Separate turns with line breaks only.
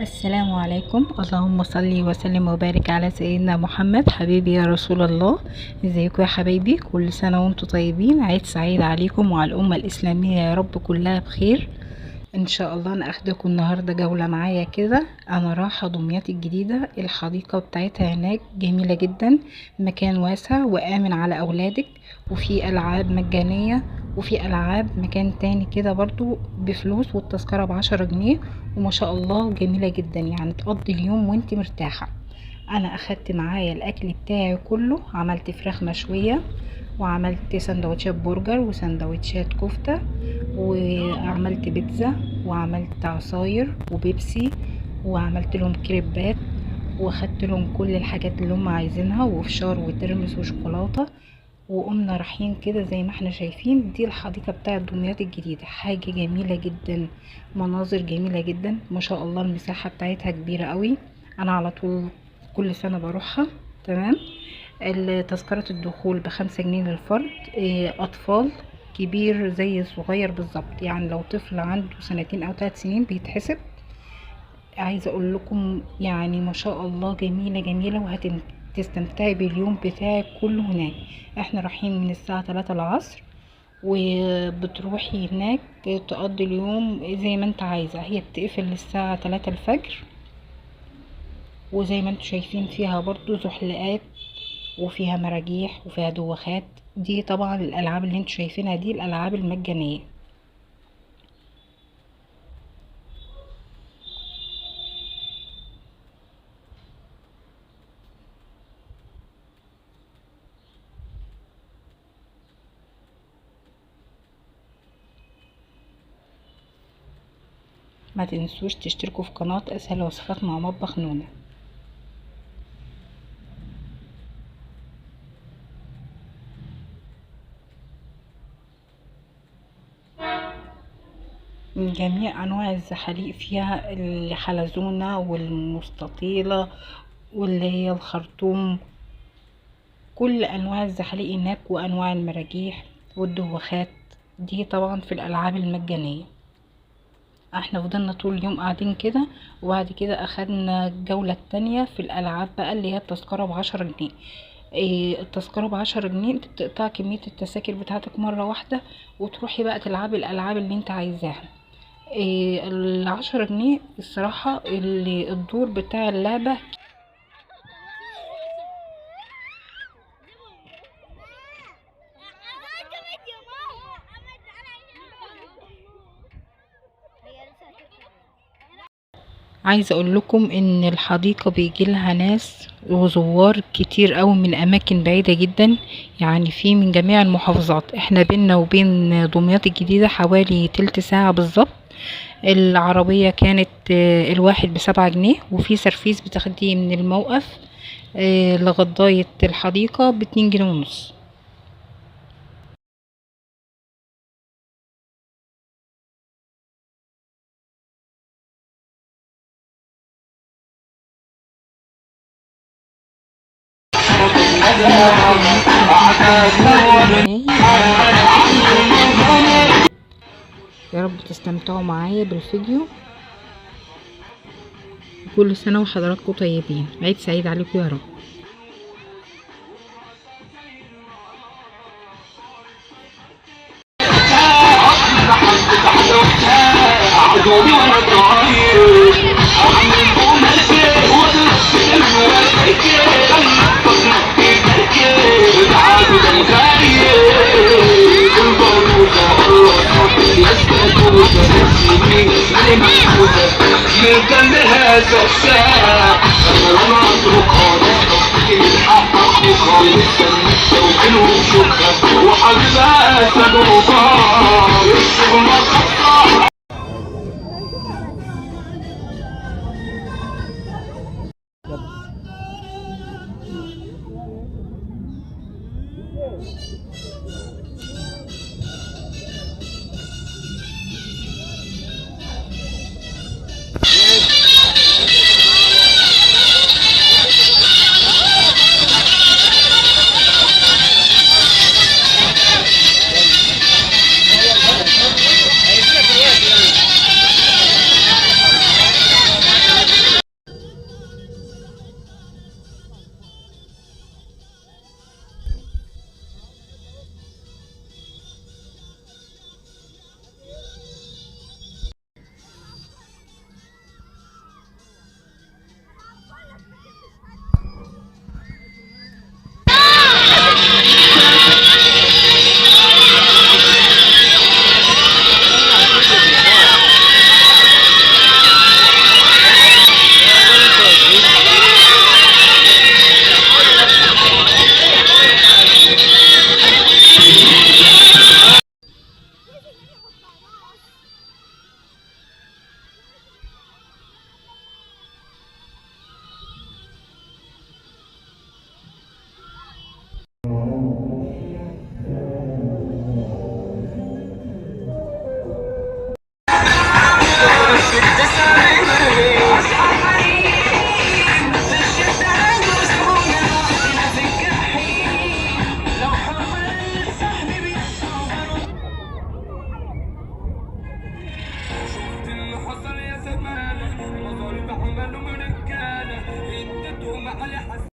السلام عليكم. اللهم صل وسلم وبارك على سيدنا محمد حبيبي يا رسول الله. ازيكم يا حبايبي؟ كل سنة وانتم طيبين، عيد سعيد عليكم وعلى الأمة الإسلامية يا رب كلها بخير ان شاء الله. انا اخدكم النهارده جولة معايا كده. انا رايحة دمياط الجديدة، الحديقة بتاعتها هناك جميلة جدا، مكان واسع وآمن على اولادك، وفي العاب مجانية، وفي العاب مكان تاني كده برضو بفلوس، والتذكرة ب10 جنيه. وما شاء الله جميلة جدا، يعني تقضي اليوم وانت مرتاحة. انا اخدت معايا الاكل بتاعي كله، عملت فراخ مشوية، وعملت سندوتشات برجر وسندوتشات كفتة، وعملت بيتزا، وعملت عصاير وبيبسي، وعملت لهم كريبات، واخدت لهم كل الحاجات اللي هم عايزينها، وفشار وترمس وشوكولاتة. وقمنا رايحين كده زي ما احنا شايفين. دي الحديقة بتاعة دمياط الجديدة، حاجة جميلة جدا، مناظر جميلة جدا ما شاء الله. المساحة بتاعتها كبيرة قوي. انا على طول كل سنة بروحها. تمام. تذكرة الدخول ب5 جنيه للفرد. اطفال كبير زي الصغير بالظبط، يعني لو طفل عنده 2 او 3 سنين بيتحسب. عايزة اقول لكم يعني ما شاء الله جميلة جميلة، وهتستمتعي باليوم بتاعك كله هناك. احنا رايحين من الساعة 3 العصر، وبتروحي هناك تقضي اليوم زي ما انت عايزة. هي بتقفل الساعة 3 الفجر. وزي ما انتوا شايفين فيها برضو زحلقات، وفيها مراجيح، وفيها دوخات. دي طبعا الالعاب اللي انتوا شايفينها دي الالعاب المجانية. ما تنسوش تشتركوا في قناة اسهل وصفات مع مطبخ نونة. من جميع انواع الزحاليق فيها، الحلزونة والمستطيلة واللي هي الخرطوم، كل انواع الزحاليق هناك، وانواع المراجيح والدوخات. دي طبعا في الالعاب المجانية. احنا فضلنا طول اليوم قاعدين كده، وبعد كده اخدنا الجولة التانية في الالعاب بقى، اللي هي التذكرة ب10 جنيه. التذكرة ب10 جنيه، انت بتقطع كمية التذاكر بتاعتك مرة واحدة، وتروحي بقى تلعبي الالعاب اللي انت عايزاها. ال10 جنيه الصراحة، اللي الدور بتاع اللعبة. عايزه اقول لكم ان الحديقه بيجي لها ناس وزوار كتير قوي من اماكن بعيده جدا، يعني في من جميع المحافظات. احنا بينا وبين دمياط الجديده حوالي تلت ساعه بالظبط. العربيه كانت الواحد ب7 جنيه، وفي سرفيس بتاخديه من الموقف لغاية الحديقة ب2 جنيه ونص. يا رب تستمتعوا معايا بالفيديو. كل سنة وحضراتكم طيبين، عيد سعيد عليكم يا رب.
من هذا الساعة أنا أتركها نفسي الحق أخوها لسه وحلو وشوكها وحبها سجوفها الشغل خطة. وماله من رجاله اديتهم على